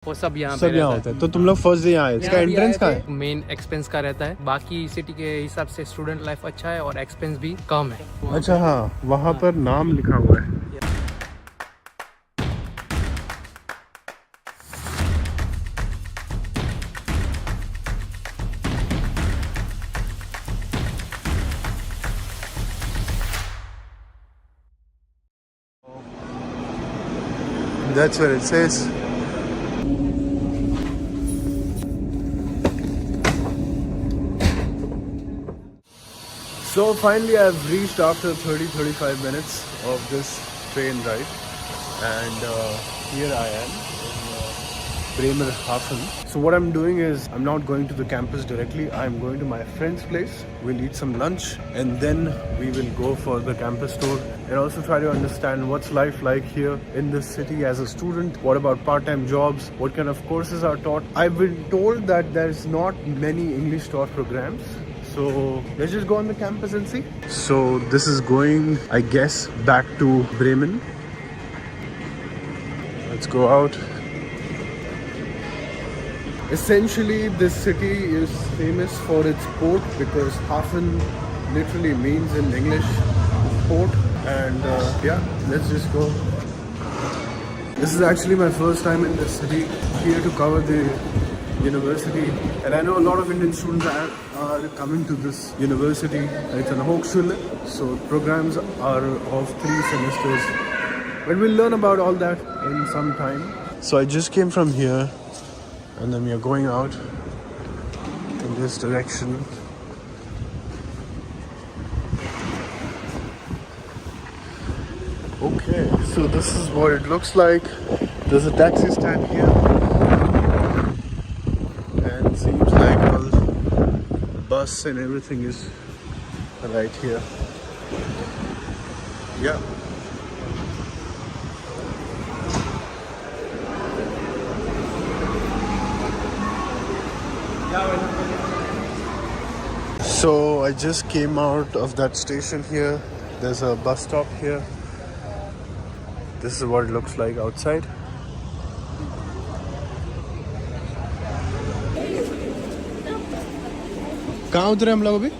वो सब यहाँ सब यहाँ होता है। तो तुम लोग फर्स्ट डे यहाँ आए, इसका एंट्रेंस कहाँ है? मेन एक्सपेंस का रहता है, बाकी सिटी के हिसाब से स्टूडेंट लाइफ अच्छा है और एक्सपेंस भी कम है। अच्छा हाँ, वहाँ पर नाम लिखा हुआ है। That's what it says. So finally I've reached after 30-35 minutes of this train ride, and here I am in Bremerhaven. So what I'm doing is I'm not going to the campus directly. I'm going to my friend's place. We'll eat some lunch and then we will go for the campus tour and also try to understand what's life like here in this city as a student. What about part-time jobs? What kind of courses are taught? I've been told that there's not many English taught programs. So let's just go on the campus and see. So this is going, I guess, back to Bremen. Let's go out. Essentially, this city is famous for its port because Hafen literally means in English port. And yeah, let's just go. This is actually my first time in this city, here to cover the university. And I know a lot of Indian students are coming to this university. It's an Hochschule, so programs are of 3 semesters. But we'll learn about all that in some time. So I just came from here, and then we are going out in this direction. Okay, so this is what it looks like. There's a taxi stand here, and seems like all the bus and everything is right here. Yeah. So I just came out of that station here. There's a bus stop here. This is what it looks like outside. कहाँ उतरे हम लोग अभी?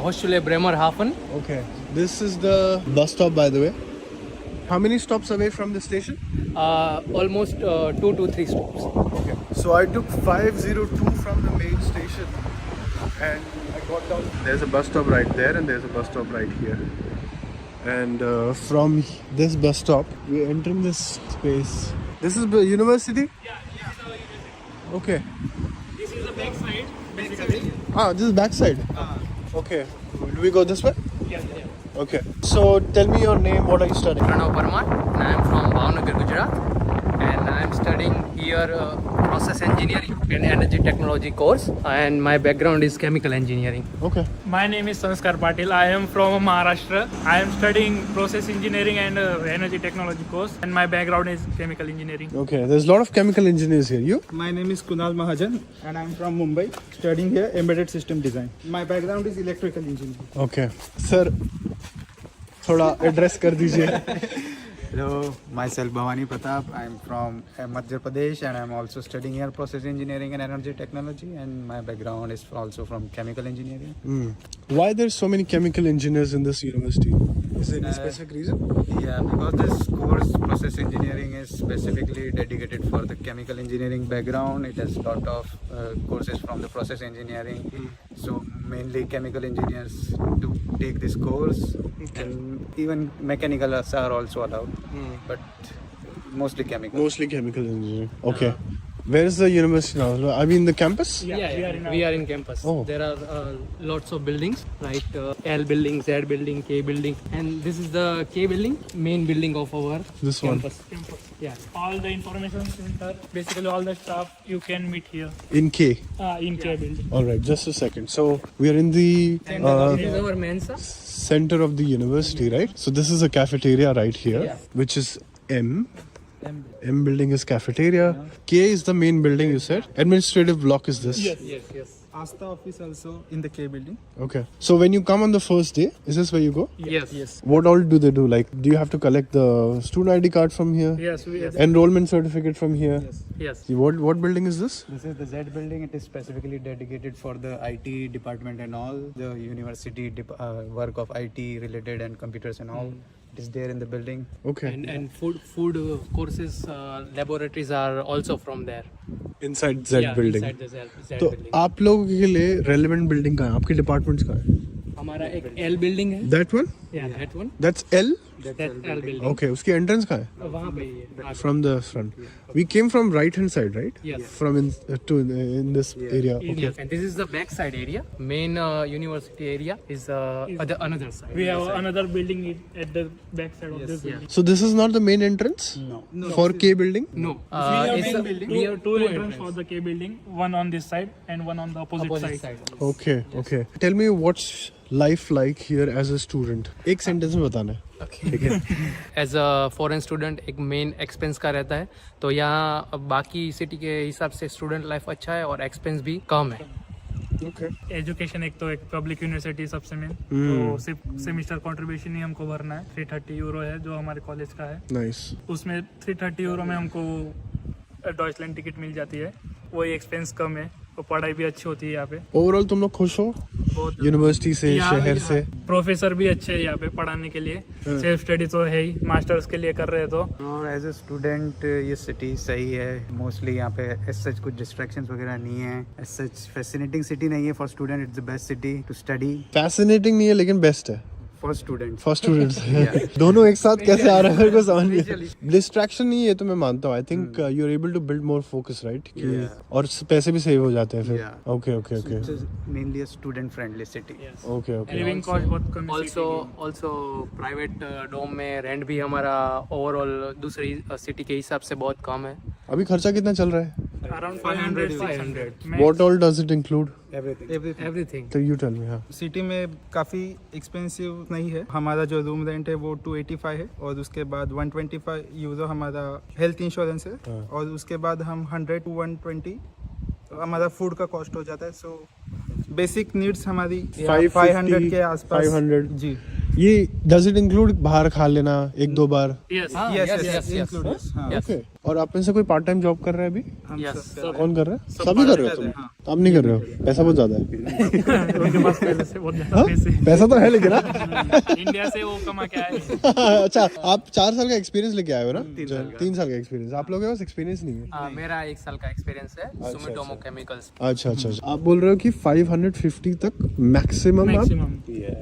Hochschule Bremerhaven. Okay. This is the bus stop, by the way. How many stops away from the station? Almost 2 to 3 stops. Okay. So I took 502 from the main station, and I got down. There's a bus stop right there, and there's a bus stop right here. And from this bus stop, we're entering this space. This is the university? Yeah, this is our university. Okay. This is the back side, basically. Ah, this is backside. Okay. Do we go this way? Yeah. Okay. So tell me your name. What are you studying? Pranav Parmar, and I am from Bhavnagar, Gujarat, and I am studying here process engineering and energy technology course, and my background is chemical engineering. Okay. My name is Sanskar Patil. I am from Maharashtra. I am studying process engineering and energy technology course, and my background is chemical engineering. Okay. There's a lot of chemical engineers here. You? My name is Kunal Mahajan and I am from Mumbai, studying here embedded system design. My background is electrical engineering. Okay. Sir, थोड़ा address कर दीजिए. Hello, myself Bhavani Pratap. I am from Madhya Pradesh and I am also studying here process engineering and energy technology, and my background is also from chemical engineering. Why there's so many chemical engineers in this university? Is there any specific reason? Yeah, because this course process engineering is specifically dedicated for the chemical engineering background. It has a lot of courses from the process engineering. So mainly chemical engineers to take this course, and even mechanicals are also allowed, but mostly chemical. Mostly chemical engineering. Okay. Where is the university now? I mean the campus? We are in campus. Oh. There are lots of buildings, right? L building, Z building, K building, and this is the K building, main building of our This one. campus. Yeah. All the information center, basically all the stuff you can meet here In K. in K building. Alright, just a second. So we are in the This is our Mensa. center of the university, right? So this is a cafeteria right here, Yeah. which is M. M building is cafeteria. K is the main building, you said. Administrative block is this. Yes. Yes. Asta office also in the K building. Okay. So when you come on the first day, is this where you go? Yes. What all do they do? Like, do you have to collect the student ID card from here? Yes, we Enrollment certificate from here? yes. What building is this? This is the Z building. It is specifically dedicated for the IT department and all the university work of IT related and computers and all. It is there in the building. Okay. And food courses, laboratories are also from there. Inside Z building. Inside the Z तो building. आप लोगों के लिए relevant building कहाँ है? आपके departments कहाँ है? हमारा एक L building है. That one? Yeah, that one. That's L? That L building. Okay. उसकी entrance कहाँ है? वहाँ पे ही है. From the front. We came from right hand side, right? Yes. From in this area. Okay. Yes. And this is the back side area. Main university area is another side. We have another building at the back side of this building. So this is not the main entrance? No. For K building? No. We have two entrances for the K building, one on this side and one on the opposite side. Okay. Okay. Tell me what's life like here as a student? एक sentence में बताना है. ठीक है. As a foreign student एक main expense का रहता है, तो यहाँ बाकी सिटी के हिसाब से स्टूडेंट लाइफ अच्छा है और एक्सपेंस भी कम है. Okay. एजुकेशन एक तो एक पब्लिक यूनिवर्सिटी सबसे मेन, तो सिर्फ सेमिस्टर कंट्रीब्यूशन ही हमको भरना है. 330 यूरो है जो हमारे कॉलेज का है. Nice. उसमें 330 यूरो में हमको डॉइचलैंड टिकट मिल जाती है. वही एक्सपेंस कम है और पढ़ाई भी अच्छी होती है यहाँ पे. ओवरऑल तुम लोग खुश हो बहुत यूनिवर्सिटी से, शहर से? प्रोफेसर भी अच्छे हैं यहाँ पे पढ़ाने के लिए. सेल्फ स्टडी तो है ही, मास्टर्स के लिए कर रहे हैं तो. और एज ए स्टूडेंट ये सिटी सही है. मोस्टली यहाँ पे एज सच कुछ डिस्ट्रैक्शंस वगैरह नहीं है. एज सच फैसिनेटिंग सिटी नहीं है for student. It's the best city to study fascinating नहीं है लेकिन बेस्ट है फॉर स्टूडेंट. For students. दोनों एक साथ कैसे आ रहा है मेरे को समझ नहीं. डिस्ट्रैक्शन नहीं है तो मैं मानता हूँ. I think you are able to build more focus, right? और पैसे भी सेव हो जाते हैं फिर. Okay okay okay. Mainly student friendly city. Okay okay. Living cost बहुत कम है. ऑल्सो प्राइवेट डोम में रेंट भी हमारा ओवरऑल दूसरी सिटी के हिसाब से बहुत कम है. अभी खर्चा कितना चल रहा है? Around 500. What all does it include? Everything. So you tell me. हाँ. सिटी में काफ़ी एक्सपेंसिव नहीं है. हमारा जो रूम रेंट है वो 285 है और उसके बाद 125 यूरो हमारा हेल्थ इंश्योरेंस है और उसके बाद हम 100 to 120 हमारा फूड का कॉस्ट हो जाता है. सो बेसिक नीड्स हमारी 500 के आसपास. 500. जी. ये does it include बाहर खा लेना एक दो बार? Yes. Yes, includes. हाँ. Okay. और आप में से कोई पार्ट टाइम जॉब कर रहा है अभी? हम Yes. सब कर रहे कौन कर रहा है? सभी कर रहे हो तुम? हाँ. आप नहीं कर रहे हो? पैसा बहुत ज्यादा है. उनके पास पहले से बहुत ज्यादा हाँ? पैसे. पैसा तो है लेकिन ना. इंडिया से वो कमा के आए. अच्छा, आप 4 साल का एक्सपीरियंस लेके आए हो ना? 3 साल का एक्सपीरियंस. आप लोगों के पास एक्सपीरियंस नहीं है? मेरा 1 साल का एक्सपीरियंस है सुमिटोमो केमिकल्स. अच्छा अच्छा. आप बोल रहे हो कि 550 तक मैक्सिमम आप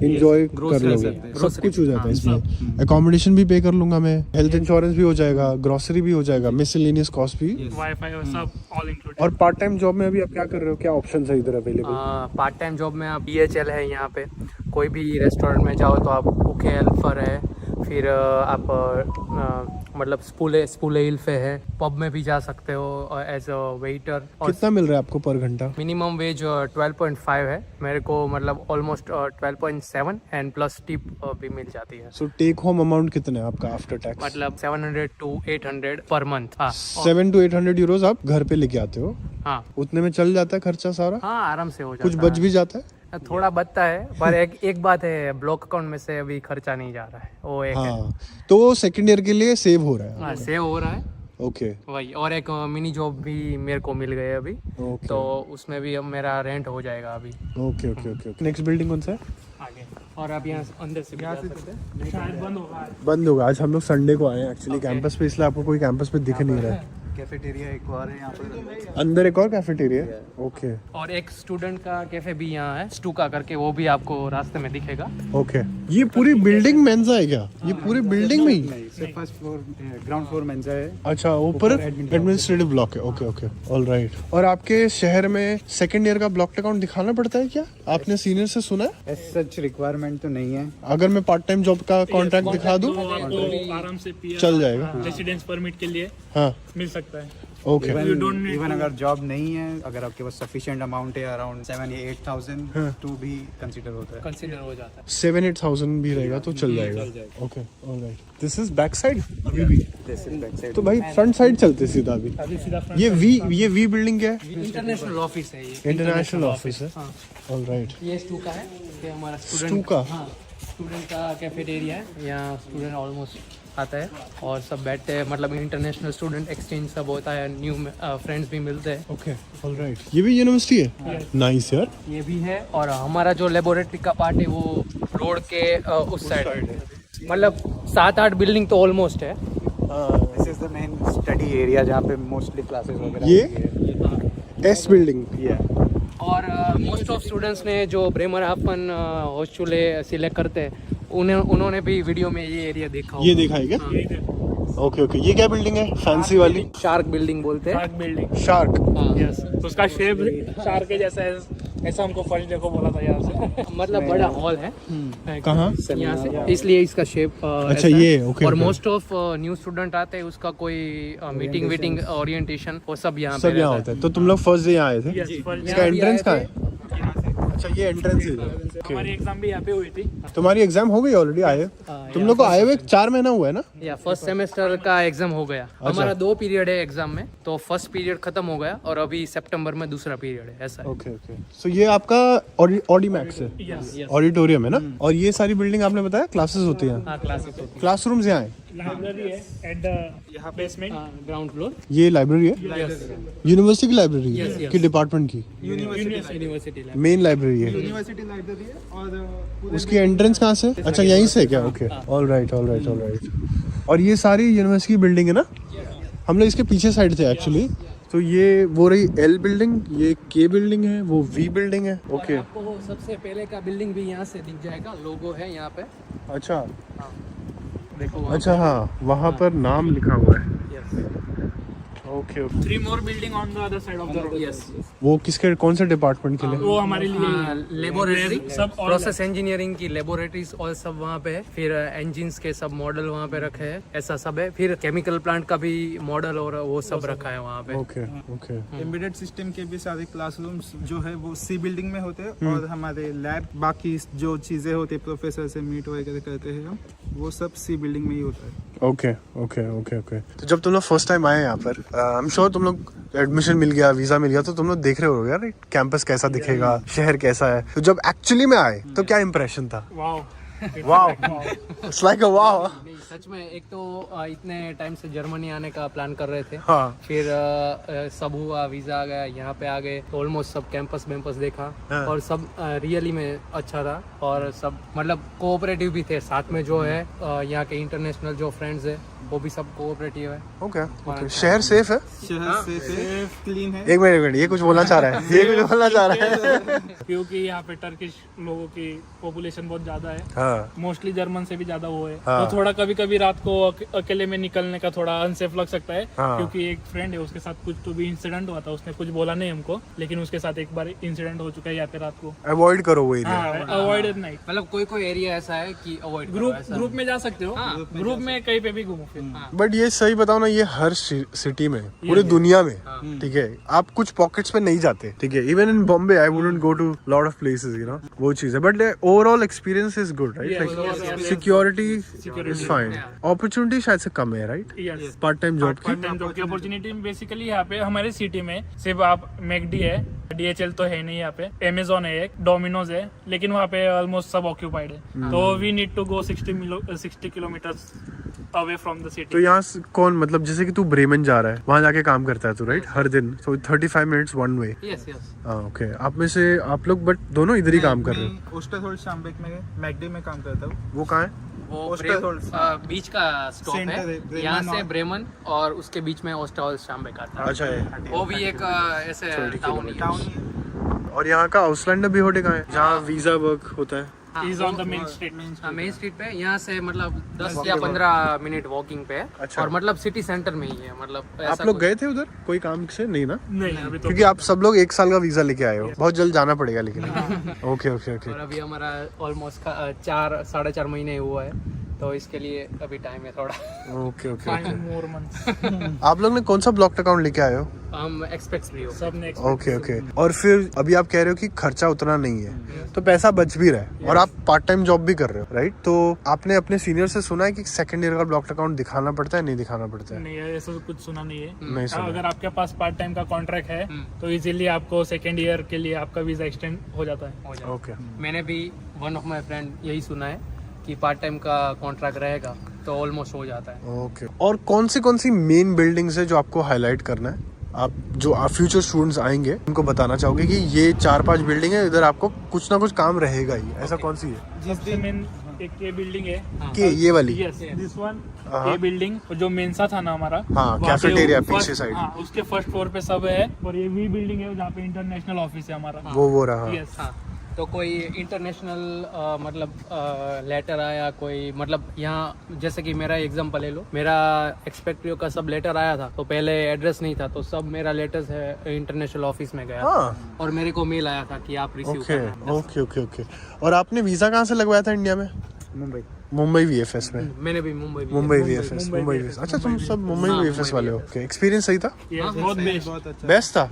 एंजॉय कर लोगे. सब कुछ हो जाता है इसमें. अकोमोडेशन भी पे कर लूंगा मैं, हेल्थ इंश्योरेंस भी हो जाएगा, ग्रोसरी भी हो जाएगा, मिसलेनियस कॉस्ट भी. वाईफाई और सब ऑल इंक्लूडेड. और पार्ट टाइम जॉब में अभी आप क्या कर रहे हो? क्या ऑप्शन है इधर अवेलेबल? पार्ट टाइम जॉब में आप DHL है यहाँ पे. कोई भी रेस्टोरेंट में जाओ तो आप कुक हेल्पर है, फिर आप मतलब स्पूले हिल्फे है. पब में भी जा सकते हो एज अ वेटर. और कितना मिल रहा है आपको पर घंटा? मिनिमम वेज 12.5 है मेरे को, मतलब ऑलमोस्ट 12.7 एंड प्लस टिप भी मिल जाती है. सो टेक होम अमाउंट कितना है आपका आफ्टर टैक्स? मतलब 700 to 800 per month. 700 to 800 euros आप घर पे लेके आते हो? हाँ उतने में चल जाता है खर्चा सारा? हाँ आराम से हो जाता कुछ बच भी जाता है? थोड़ा बचता है, पर एक बात है, ब्लॉक अकाउंट में से अभी खर्चा नहीं जा रहा है. वो एक है. हाँ, तो वो सेकंड ईयर के लिए सेव हो रहा है. हाँ सेव हो रहा है. ओके. वही. और एक मिनी जॉब भी मेरे को मिल गए अभी. ओके. तो उसमें भी अब मेरा रेंट हो जाएगा अभी okay okay okay. Next building कौन सा है? आगे. और आप यहाँ अंदर से भी जा सकते हैं. शायद बंद होगा. बंद होगा. आज हम लोग संडे को आए हैं एक्चुअली कैंपस पे, इसलिए आपको कोई कैंपस पे दिख नहीं रहा है. कैफेटेरिया एक और है यहाँ पर. अंदर एक और कैफेटेरिया है. ओके और एक स्टूडेंट का कैफे भी यहाँ है, स्टूका करके, वो भी आपको रास्ते में दिखेगा. ओके. ये पूरी बिल्डिंग मेंजा है क्या? ये पूरी बिल्डिंग में ही? नहीं, फर्स्ट फ्लोर ग्राउंड फ्लोर मेंजा है. अच्छा, ऊपर एडमिनिस्ट्रेटिव ब्लॉक है. Okay okay. All right. और आपके शहर में सेकंड ईयर का ब्लॉक अकाउंट दिखाना पड़ता है क्या? आपने सीनियर से सुना है? एज सच रिक्वायरमेंट तो नहीं है. अगर मैं पार्ट टाइम जॉब का कॉन्ट्रैक्ट दिखा दूं तो आपको आराम से चल जाएगा? रेसिडेंस परमिट के लिए हाँ. मिल सकता है. Okay. You don't need even to- अगर जॉब नहीं है, अगर आपके पास सफिशिएंट अमाउंट है अराउंड 7 या 8,000 तो भी कंसीडर होता है. कंसिडर हो जाता है. 7-8,000 भी रहेगा तो चल जाएगा. Okay, alright. This is back side अभी भी. This is back side. तो भाई फ्रंट साइड चलते सीधा अभी. अभी सीधा front ये side. वी बिल्डिंग क्या है? इंटरनेशनल ऑफिस है ये. इंटरनेशनल ऑफिस है. हाँ. ऑलराइट. ये स्टूका है. ये हमारा स्टूडेंट स्टूका? हाँ, स्टूडेंट का कैफेटेरिया है. यहाँ स्टूडेंट ऑलमोस्ट आता है और सब बैठते हैं. मतलब इंटरनेशनल स्टूडेंट एक्सचेंज सब होता है. न्यू फ्रेंड्स भी मिलते हैं. Okay, alright. ये भी यूनिवर्सिटी है. नाइस यार. ये भी है. और हमारा जो लेबोरेटरी का पार्ट है वो रोड के उस साइड है. मतलब 7-8 बिल्डिंग तो ऑलमोस्ट है. This is the main study area जहाँ पे मोस्टली क्लासेस वगैरह ये? होती है. S building. और मोस्ट ऑफ स्टूडेंट्स ने जो ब्रेमरहाफन हॉस्टल सिलेक्ट करते हैं उन्होंने भी वीडियो में ये एरिया देखा ये देखा है क्या? Okay okay. ये क्या बिल्डिंग है? फैंसी वाली शार्क बिल्डिंग बोलते हैं. Shark building. शार्क. यस. तो उसका शेप शार्क के जैसा है. ऐसा हमको फर्स्ट डे को बोला था यहाँ से. मतलब बड़ा हॉल है कहाँ? यहाँ से, इसलिए इसका शेप अच्छा ये ओके. और मोस्ट ऑफ न्यू स्टूडेंट आते हैं. उसका कोई मीटिंग वीटिंग ओरिएंटेशन वो सब यहाँ सब यहाँ होता है. तो तुम लोग फर्स्ट डे यहाँ आए थे? Yes, first इसका day एंट्रेंस कहाँ है? यहाँ से. अच्छा ये एंट्रेंस है. हमारी एग्जाम भी यहाँ पे हुई थी. तुम्हारी एग्जाम हो गई ऑलरेडी? आए तुम लोग को आए हुए 4 महीना हुआ है ना? या फर्स्ट सेमेस्टर का एग्जाम हो गया. हमारा 2 पीरियड है एग्जाम में. तो फर्स्ट पीरियड खत्म हो गया और अभी सितंबर में दूसरा पीरियड है. ऐसा है. Okay okay. सो ये आपका ऑडिमैक्स है. यस. ऑडिटोरियम है ना? और ये सारी बिल्डिंग आपने बताया क्लासेस होती हैं. हाँ, क्लासेस होती क्लासरूम्स यहाँ है. लाइब्रेरी है एट द यहाँ बेसमेंट. है. Ground floor. ये लाइब्रेरी है. यूनिवर्सिटी की लाइब्रेरी Yes, है yes. कि डिपार्टमेंट की? University lab. मेन लाइब्रेरी है. यूनिवर्सिटी लाइब्रेरी है और उसकी एंट्रेंस कहाँ से? अच्छा यहीं से क्या? Okay, alright alright alright. और ये सारी यूनिवर्सिटी की बिल्डिंग है ना? हम लोग इसके पीछे साइड थे एक्चुअली. तो ये वो रही एल बिल्डिंग, ये के बिल्डिंग है, वो वी बिल्डिंग है. ओके. आपको सबसे पहले का बिल्डिंग भी यहाँ से दिख जाएगा. लोगो है यहाँ पे. अच्छा देखो वहाँ अच्छा. हाँ वहाँ पर नाम लिखा हुआ है. पे. Yes. Okay okay. 3 more building on the other side of the road. Yes. वो किसके कौन से डिपार्टमेंट के लिए? वो हमारे लिए लेबोरेटरी सब all प्रोसेस इंजीनियरिंग की लेबोरेटरीज और सब वहाँ पे है. फिर इंजिन्स के सब मॉडल वहाँ पे रखे हैं. ऐसा सब है. फिर केमिकल प्लांट का भी मॉडल और वो सब रखा है वहाँ पे. Okay okay. एम्बेडेड सिस्टम के भी सारे क्लासरूम्स जो है वो सी बिल्डिंग में होते हैं और हमारे लैब बाकी जो चीज़ें होती है प्रोफेसर से मीट वगैरह करते हैं हम, वो सब सी बिल्डिंग में ही होता है. Okay okay okay okay. तो जब तुम लोग फर्स्ट टाइम आए यहाँ पर, आई एम श्योर तुम लोग एडमिशन मिल गया, वीजा मिल गया, तो तुम लोग देख रहे हो यार कैंपस कैसा दिखेगा, शहर कैसा है. तो जब एक्चुअली में आए तो क्या इंप्रेशन था? Wow. Wow. It's like a wow. नहीं सच में. एक तो इतने टाइम से जर्मनी आने का प्लान कर रहे थे. हाँ. फिर सब हुआ, वीजा आ गया, यहाँ पे आ गए तो ऑलमोस्ट सब कैंपस वेम्पस देखा. हाँ. और सब रियली में अच्छा था. और सब मतलब कोऑपरेटिव भी थे साथ में. जो है यहाँ के इंटरनेशनल जो फ्रेंड्स है वो भी सब कोऑपरेटिव है. Okay okay. शहर सेफ है? शहर से क्लीन है. एक मिनट ये कुछ बोलना चाह रहा है. ये कुछ बोलना चाह रहा है. क्योंकि यहाँ पे टर्किश लोगों की पॉपुलेशन बहुत ज्यादा है. हाँ. मोस्टली जर्मन से भी ज्यादा वो है. हाँ. तो थोड़ा कभी कभी रात को अकेले में निकलने का थोड़ा अनसेफ लग सकता है. हाँ. क्योंकि एक फ्रेंड है उसके साथ कुछ तो भी इंसिडेंट हुआ था. उसने कुछ बोला नहीं हमको, लेकिन उसके साथ एक बार इंसिडेंट हो चुका है यहाँ पे रात को. अवॉइड करो वो एरिया. हाँ, अवॉइड एट नाइट. मतलब कोई एरिया ऐसा है कि अवॉइड ग्रुप में जा सकते हो. ग्रुप में कहीं पे भी घूमो फिर. बट ये सही बताओ ना, ये हर सिटी में, पूरी दुनिया में, ठीक है, आप कुछ पॉकेट्स पे नहीं जाते. ठीक है, even in Bombay I wouldn't go to lot of places, you know, वो चीज है. But overall experience is good, right? Like security is fine. Opportunity शायद से कम है, right? Yes. Part time job part time job की अपॉर्चुनिटी बेसिकली यहाँ पे हमारे सिटी में सिर्फ आप मैकडी है, DHL तो है नहीं यहाँ पे, Amazon है, एक डोमिनोज है, लेकिन वहाँ पे ऑलमोस्ट सब ऑक्यूपाइड है. तो we need to go 60 kilometres away from the city. तो यहाँ कौन, मतलब जैसे कि तू ब्रेमेन जा रहा है, वहाँ जाके काम करता है तू, राइट? हर दिन. तो 35 minutes one way. Yes yes. Okay. आप में से आप लोग बट दोनों इधर ही काम कर रहे हो? ओस्टरहोल्ड शामबेक में मैकडी में काम करता हूँ. वो कहाँ है? वो ओस्टरहोल्ड बीच का स्टॉप सेंटर है, है. ब्रेमन यहाँ से और- ब्रेमन और उसके बीच में ओस्टरहोल्ड शामबेक आता है. अच्छा है. वो भी एक ऐसे टाउन ही है. और यहाँ का आउसलैंडर भी होटे कहाँ है, जहाँ वीजा वर्क होता है? Is on the main street. Main street पे. यहाँ से मतलब 10 या 15 मिनट वॉकिंग पे है. अच्छा. और मतलब सिटी सेंटर में ही है. मतलब ऐसा आप लोग कुछ- गए थे उधर कोई काम से? नहीं ना? नहीं अभी तो क्योंकि आप सब लोग 1 साल का वीजा लेके आए हो, बहुत जल्द जाना पड़ेगा लेकिन. Okay okay okay. और अभी हमारा ऑलमोस्ट 4 साढ़े 4 महीने हुआ है. तो इसके लिए अभी टाइम है थोड़ा। Okay okay 5 more months। आप लोग ने कौन सा ब्लॉक अकाउंट लेके आए हो? हम एक्सपेक्ट्स भी हो। सब ने ओके ओके। और फिर अभी आप कह रहे हो कि खर्चा उतना नहीं है, तो पैसा बच भी रहा है और आप पार्ट टाइम जॉब भी कर रहे हो, राइट? तो आपने अपने सीनियर से सुना है कि सेकंड ईयर का ब्लॉक अकाउंट दिखाना पड़ता है, नहीं दिखाना पड़ता है? नहीं है, ऐसा कुछ सुना नहीं है। नहीं सुना। अगर आपके पास पार्ट टाइम का कॉन्ट्रैक्ट है तो इजीली आपको सेकेंड ईयर के लिए आपका वीजा एक्सटेंड हो जाता है। ओके। मैंने भी वन ऑफ माय फ्रेंड यही सुना है कि पार्ट टाइम का कॉन्ट्रैक्ट रहेगा तो ऑलमोस्ट हो जाता है। ओके। और कौन सी मेन बिल्डिंग्स है जो आपको हाईलाइट करना है? आप जो फ्यूचर स्टूडेंट्स आएंगे उनको बताना चाहोगे कि ये 4-5 बिल्डिंग है, इधर आपको कुछ ना कुछ काम रहेगा ही, ऐसा कौन सी है? सबसे मेन एक ये बिल्डिंग है कि ये वाली? Yes this one. हाँ। ये बिल्डिंग जो मेंसा था ना हमारा, हाँ, वहाँ पे कैफेटेरिया वो पीछे first- साइड। हाँ, उसके फर्स्ट फ्लोर पे सब है। और ये वी बिल्डिंग है जहाँ पे इंटरनेशनल ऑफिस है हमारा। वो रहा। यस हाँ, तो कोई इंटरनेशनल मतलब लेटर आया कोई, मतलब यहाँ जैसे कि मेरा एग्जांपल ले लो, मेरा एक्सपेक्टिव का सब लेटर आया था तो पहले एड्रेस नहीं था, तो सब मेरा लेटर्स है इंटरनेशनल ऑफिस में गया हाँ। और मेरे को मेल आया था कि आप रिसीव ओके करना। Okay okay okay. और आपने वीजा कहाँ से लगवाया था इंडिया में? मुंबई वीएफएस में। मैंने भी मुंबई वीएफएस। मुंबई वीएफएस। अच्छा, तुम सब मुंबई वीएफएस वाले हो? ओके। एक्सपीरियंस सही था? बहुत बेस्ट। बहुत अच्छा। बेस्ट था?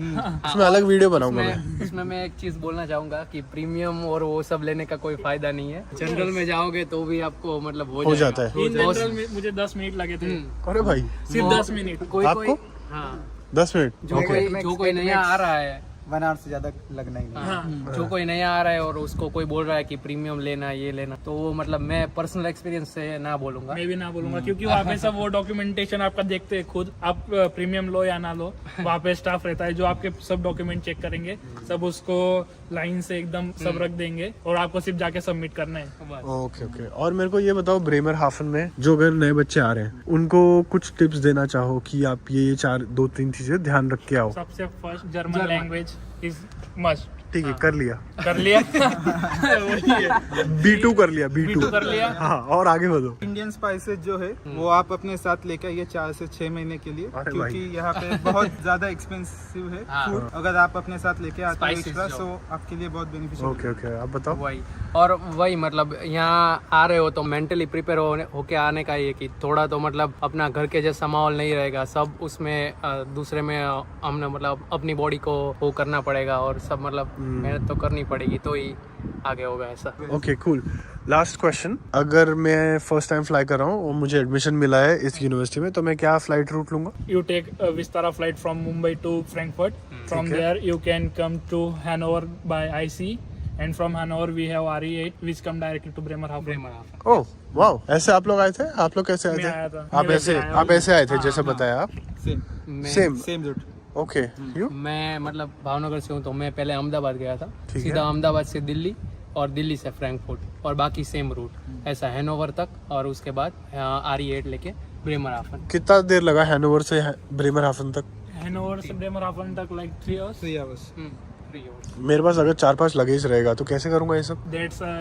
उसमें अलग वीडियो बनाऊंगा मैं। उसमें मैं एक चीज बोलना चाहूंगा कि प्रीमियम और वो सब लेने का कोई फायदा नहीं है। जनरल में जाओगे तो भी आपको मतलब हो जाता है। इन जनरल में मुझे 10 मिनट लगे थे, अरे भाई, सिर्फ 10 मिनट। कोई आपको? हाँ, 10 मिनट? जो कोई नया आ रहा है, 1 hour से ज्यादा लगना ही नहीं। हाँ, जो कोई नया आ रहा है और उसको कोई बोल रहा है कि प्रीमियम लेना ये लेना, तो वो मतलब मैं पर्सनल एक्सपीरियंस से ना बोलूंगा। मैं भी ना बोलूंगा क्योंकि वहाँ पे सब वो डॉक्यूमेंटेशन आपका देखते हैं खुद, आप प्रीमियम लो या ना लो, वहाँ पे स्टाफ रहता है जो आपके सब डॉक्यूमेंट चेक करेंगे, सब उसको लाइन से एकदम सब रख देंगे और आपको सिर्फ जाके सबमिट करना है। Okay okay. और मेरे को ये बताओ, ब्रेमर हाफन में जो अगर नए बच्चे आ रहे हैं उनको कुछ टिप्स देना चाहो कि आप ये 2-3 चीजें ध्यान रख के आओ। सबसे first German language is must. ठीक है, कर लिया। कर लिया। B2 कर लिया, B2 कर लिया। हाँ, और आगे बढ़ो। इंडियन स्पाइसेस जो है वो आप अपने साथ लेकर आइए 4 से 6 महीने के लिए, अरे क्योंकि भाई। यहाँ पे बहुत ज्यादा एक्सपेंसिव है हाँ। फूड। अगर आप अपने साथ लेके आते हो Spices एक्स्ट्रा, जो। तो आपके लिए बहुत बेनिफिशियल। ओके ओके, आप बताओ। वही और वही मतलब यहाँ आ रहे हो तो मेंटली प्रिपेयर होके आने का ये कि थोड़ा तो मतलब अपना घर के जैसा माहौल नहीं रहेगा, सब उसमें दूसरे में हमने मतलब अपनी बॉडी को वो करना पड़ेगा और सब मतलब मेहनत तो करनी पड़ेगी तो ही आगे होगा ऐसा। Okay cool. लास्ट क्वेश्चन, अगर मैं फर्स्ट टाइम फ्लाई कर रहा हूँ और मुझे एडमिशन मिला है इस यूनिवर्सिटी में, तो मैं क्या फ्लाइट रूट लूंगा? You take a Vistara flight from Mumbai to Frankfurt. From Okay. there you can come to Hanover by IC, and from Hanover we have RE8 which come directly to Bremerhaven. Oh wow, ऐसे आप लोग आए थे? आप लोग कैसे आए मैं आया थे? था। आप मेरे ऐसे से आया आप हूँ। ऐसे आए थे जैसे बताया आप? Same. Same route. Okay, you? मैं मतलब भावनगर से हूँ तो मैं पहले अहमदाबाद गया था, है। सीधा अहमदाबाद से दिल्ली और दिल्ली से फ्रैंकफर्ट और बाकी सेम रूट ऐसा हैनोवर तक और उसके बाद RE8 लेके ब्रेमरहाफन। कितना देर लगा हैनोवर से ब्रेमरहाफन तक? Hanover से Bremerhaven तक like 3 hours. 3 hours। 3 hours। मेरे पास अगर 4-5 लगेज रहेगा तो कैसे करूंगा ये सब? That's a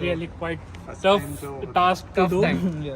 really quite tough task to do.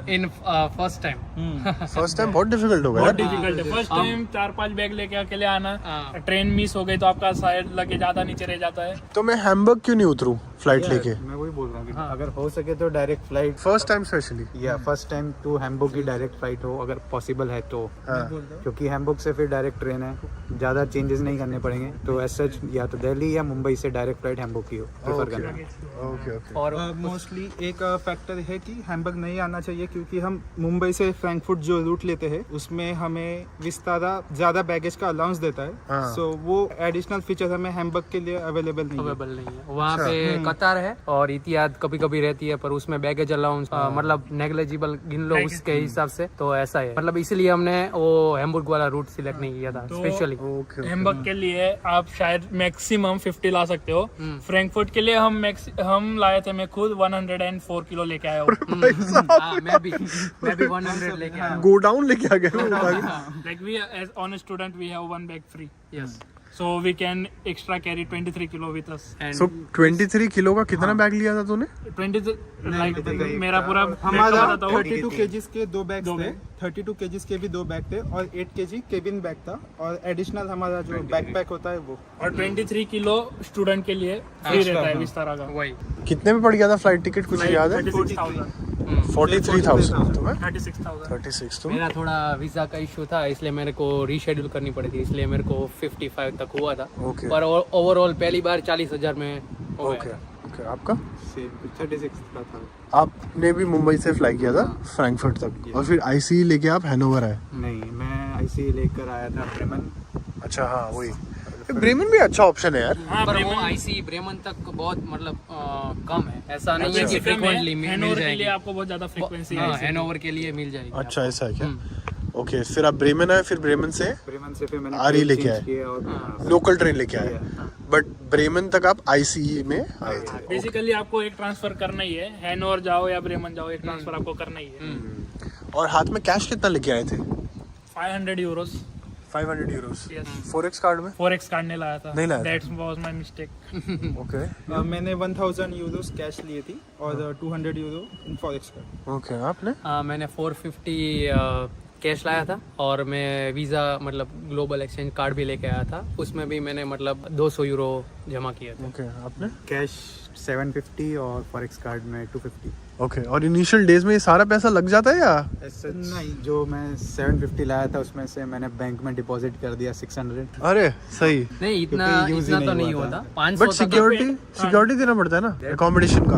In first time first time बहुत डिफिकल्ट होगा बहुत यार। डिफिकल्ट है फर्स्ट टाइम 4-5 बैग लेके अकेले आना। हाँ। ट्रेन मिस हो गई तो आपका शायद लगे ज्यादा नीचे रह जाता है। तो मैं हैम्बर्ग क्यों नहीं उतरूं फ्लाइट लेके? मैं वही बोल रहा हूँ कि अगर हो सके तो direct flight, first time specially. या फर्स्ट टाइम टू हैम्बुर्ग की डायरेक्ट फ्लाइट हो अगर पॉसिबल है तो, हाँ। क्योंकि हैम्बुर्ग से फिर डायरेक्ट ट्रेन है, ज़्यादा चेंजेस नहीं करने पड़ेंगे। तो एज सच या तो दिल्ली या मुंबई से डायरेक्ट फ्लाइट हैम्बुर्ग की हो प्रेफर करना। Okay okay. और मोस्टली एक फैक्टर है कि हैम्बर्ग नहीं आना चाहिए, क्योंकि हम मुंबई से फ्रैंकफर्ट जो रूट लेते हैं उसमें हमें विस्तारा ज्यादा बैगेज का अलाउंस देता है। हाँ। सो वो एडिशनल फीचर हमें हैम्बर्ग के लिए अवेलेबल नहीं है। अवेलेबल नहीं है वहाँ पे। कतार है और इतिहाद कभी कभी रहती है पर उसमें बैगेज अलाउंस मतलब नेग्लेजिबल गिन लो उसके हिसाब से, तो ऐसा है मतलब इसलिए हमने वो हैम्बुर्ग वाला रूट सिलेक्ट नहीं किया था तो स्पेशली। ओके हैम्बर्ग के लिए आप शायद मैक्सिमम 50 ला सकते हो। फ्रैंकफर्ट के लिए हम लाए थे, मैं खुद 104 किलो लेके आया हूँ। मैं भी 100 लेके आया। गो डाउन लेके आ गए। Like we as on a student we have one bag free, yes so we can extra carry 23 kilo with us. So 23 kilo का कितना बैग लिया था तूने? 20 like मेरा पूरा हमारा बताता हूँ। 32 केजीज के 2 बैग दो थे, बैग। 32 केजीज के भी 2 बैग थे और 8 केजी केबिन बैग था, और एडिशनल हमारा जो बैकपैक होता है वो। और 23 किलो स्टूडेंट के लिए फ्री रहता है विस्तारा का। वही कितने में पड़ गया था फ्लाइट टिकट, कुछ याद है? 36,000 43,000 तुम्हें 36,000 36 तुम मेरा थोड़ा वीज़ा का इशू था, इसलिए मेरे को रीशेड्यूल करनी पड़ी थी, इसलिए मेरे को 55 तक हुआ था। ओके पर ओवरऑल पहली बार 40,000 में हो ओके गया। ओके आपका 36 का था। आपने भी मुंबई से फ्लाई किया था फ्रैंकफर्ट तक और फिर आईसी लेके आप हैनोवर आए। नहीं, मैं आईसी लेकर आया था ब्रेमन। अच्छा हाँ वही ब्रेमन भी अच्छा ऑप्शन है यार। हाँ, पर वो ब्रेमेन- आईसी ब्रेमन तक बहुत मतलब कम है, ऐसा नहीं है कि बेसिकली फ्रीक्वेंटली मिल हैनोवर के जाएगी। लिए आपको बहुत ज्यादा फ्रीक्वेंसी हाँ, है। हैनोवर के लिए मिल जाएगी। अच्छा ऐसा है क्या? हम्म। ओके फिर आप ब्रेमन आए, फिर ब्रेमन से ब्रेमन से फिर मैंने आरी ट्रेन लेके चेंज आए। किया और लोकल ट्रेन लेके आए, बट ब्रेमन तक आप आईसी में आए थे। बेसिकली आपको एक ट्रांसफर करना ही है, हैनोवर जाओ या ब्रेमन जाओ, एक ट्रांसफर आपको करना ही है। और हाथ में कैश कितना लेके आए थे? 500 Euros 500 Euros Yes. Forex card में। फॉरेक्स कार्ड नहीं लाया था। नहीं लाया था? That's was my mistake. Okay मैंने 1000 यूरोस कैश लिए थी और 200 यूरो इन फॉरेक्स का। ओके आपने मैंने 450 कैश लाया था और मैं वीज़ा मतलब ग्लोबल एक्सचेंज कार्ड भी लेके आया था, उसमें भी मैंने मतलब 200 यूरो जमा किए थे। ओके आपने कैश 750 और फॉरेक्स कार्ड में 250। ओके और इनिशियल डेज में ये सारा पैसा लग जाता है या? नहीं, जो मैं 750 लाया था उसमें से मैंने बैंक में डिपॉजिट कर दिया 600। अरे सही, नहीं इतना क्योंकि use ही इतना तो नहीं नहीं हुआ होता, था। 500 बट तक सिक्योरिटी देना पड़ता है ना अकोमोडेशन का।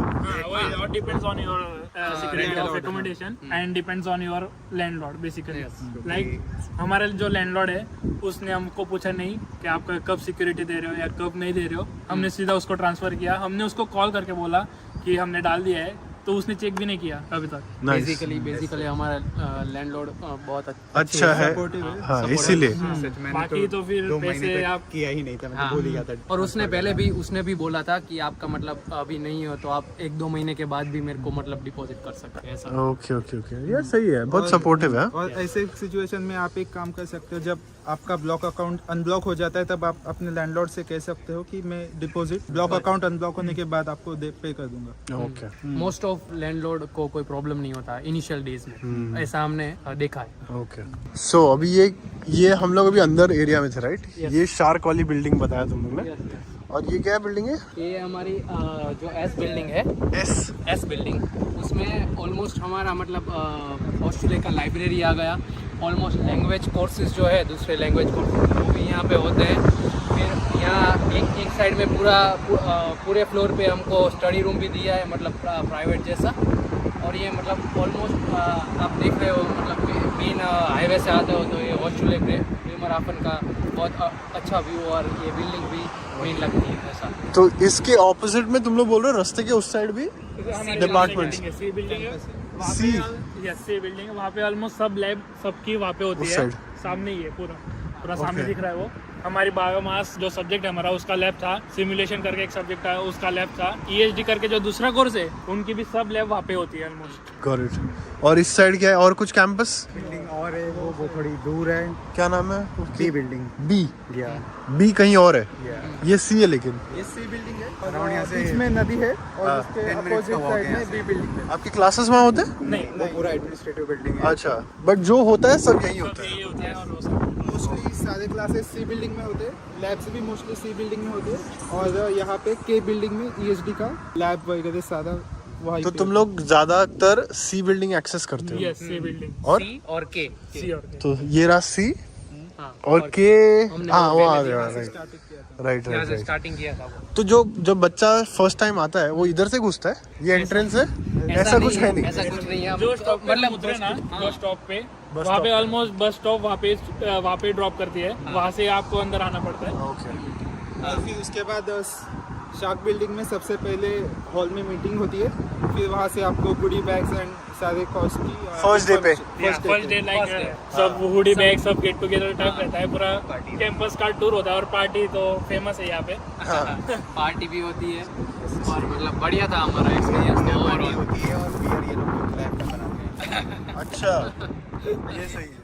वही और depends on your security of accommodation and depends on your landlord basically. Like हमारा जो लैंडलॉर्ड है उसने हमको पूछा नहीं कि आप कब सिक्योरिटी दे रहे हो या कब नहीं दे रहे हो, हमने सीधा उसको ट्रांसफर किया। हमने उसको कॉल करके बोला कि हमने डाल दिया है, तो उसने चेक भी नहीं किया अभी तक। नाइस, बेसिकली हमारा लैंडलॉर्ड बहुत अच्छा है हाँ इसीलिए। बाकी तो फिर 2 महीने पैसे तक आप किया ही नहीं था, मैं हाँ। तो भूल ही गया था। और उसने भी बोला था कि आपका मतलब अभी नहीं हो तो आप 1-2 महीने के बाद भी मेरे को मतलब डिपॉजिट कर सकते हैं, ऐसा। ओके ओके ओके यार सही है, बहुत सपोर्टिव है। और ऐसे सिचुएशन में आप एक काम कर सकते हो, जब आपका ब्लॉक अकाउंट अनब्लॉक हो जाता है तब आप अपने लैंडलॉर्ड से कह सकते हो कि मैं डिपॉजिट ब्लॉक अकाउंट अनब्लॉक होने के बाद आपको पे कर दूंगा। ओके मोस्ट ऑफ लैंडलॉर्ड को कोई प्रॉब्लम नहीं होता इनिशियल डेज में, ऐसा हमने देखा है। ओके सो अभी ये हम लोग अभी अंदर एरिया में थे राइट? ये शार्क वाली बिल्डिंग बताया तुम लोग ने, और ये क्या बिल्डिंग है? ये हमारी जो एस बिल्डिंग है, एस बिल्डिंग, उसमें ऑलमोस्ट हमारा मतलब ऑस्ट्रेलिया का लाइब्रेरी आ गया। ऑलमोस्ट लैंग्वेज कोर्सेज जो है, दूसरे लैंग्वेज कोर्सेज वो भी यहाँ पे होते हैं। फिर यहाँ एक साइड में पूरे फ्लोर पे हमको स्टडी रूम भी दिया है, मतलब प्राइवेट जैसा। और ये मतलब ऑलमोस्ट आप देख रहे हो, मतलब मेन हाईवे से आते हो तो ये ऑस्ट्रेलिया ब्रेमरहाफन का बहुत अच्छा व्यू, और ये बिल्डिंग भी मेन लगती है ऐसा। तो इसके ऑपोजिट में तुम लोग बोल रहे हो रास्ते के उस साइड भी डिपार्टमेंट्स? सी बिल्डिंग है वहाँ सी? पे, यस सी बिल्डिंग है वहाँ पे। ऑलमोस्ट सब लैब सबकी वहाँ पे होती उस है, side? सामने ही है पूरा सामने Okay. दिख रहा है वो। हमारी बायोमास जो सब्जेक्ट है हमारा, उसका लैब था। सिमुलेशन करके एक सब्जेक्ट है, उसका लैब था। EHD करके जो दूसरा कोर्स है, उनकी भी सब लैब वहाँ पे होती है ऑलमोस्ट। Got it. और इस साइड क्या है, और कुछ कैंपस? बिल्डिंग और है, वो थोड़ी दूर है। क्या नाम है? B building. बी? या बी कहीं और है, ये सी है लेकिन। ये सी बिल्डिंग है Around यहाँ और से- बीच में नदी है और हाँ। उसके 10 minutes का अपोजिट walk है साइड यहाँ में से। बी बिल्डिंग है। आपकी क्लासेस वहाँ होते हैं? नहीं, वो पूरा एडमिनिस्ट्रेटिव बिल्डिंग है। अच्छा, बट जो होता है सब यही होता है। ये होता है। और वो सब मोस्टली सारे क्लासेस सी बिल्डिंग में होते हैं, लैब्स भी मोस्टली सी बिल्डिंग में होते हैं, और यहाँ पे के बिल्डिंग में EHD का लैब वगैरह सारा वहीं तो पे तुम लोग ज्यादातर सी बिल्डिंग एक्सेस करते हो? यस सी बिल्डिंग, और सी और के। सी और तो ये रहा सी हाँ, और के। हमने हाँ वो वो आ पहले गया, से राइट started किया था। राइट यहाँ से राइट। स्टार्टिंग किया था वो। तो जब बच्चा फर्स्ट टाइम आता है वो इधर से घुसता है, ये एंट्रेंस है? ऐसा कुछ है नहीं? ऐसा कुछ नहीं है। जो स्टॉप पे मतलब उतरे ना, बस स्टॉप पे बस वहाँ पे stop ऑलमोस्ट बस स्टॉप वहाँ पे ड्रॉप करती है। वहाँ से आपको अंदर आना पड़ता है। ओके और फिर उसके बाद शार्क बिल्डिंग में सबसे पहले हॉल में मीटिंग होती है, फिर वहाँ से आपको गुडी बैग्स एंड सारे कॉस्ट की First day पे? First day like First day. सब हुडी बैग सब गेट टुगेदर टाइप रहता है, पूरा कैंपस का टूर होता है। और पार्टी तो फेमस है यहाँ पे। पार्टी भी होती है, और मतलब बढ़िया था हमारा एक्सपीरियंस तो। होती है और बियर ये लोग लैब में बनाते हैं। अच्छा ये सही है।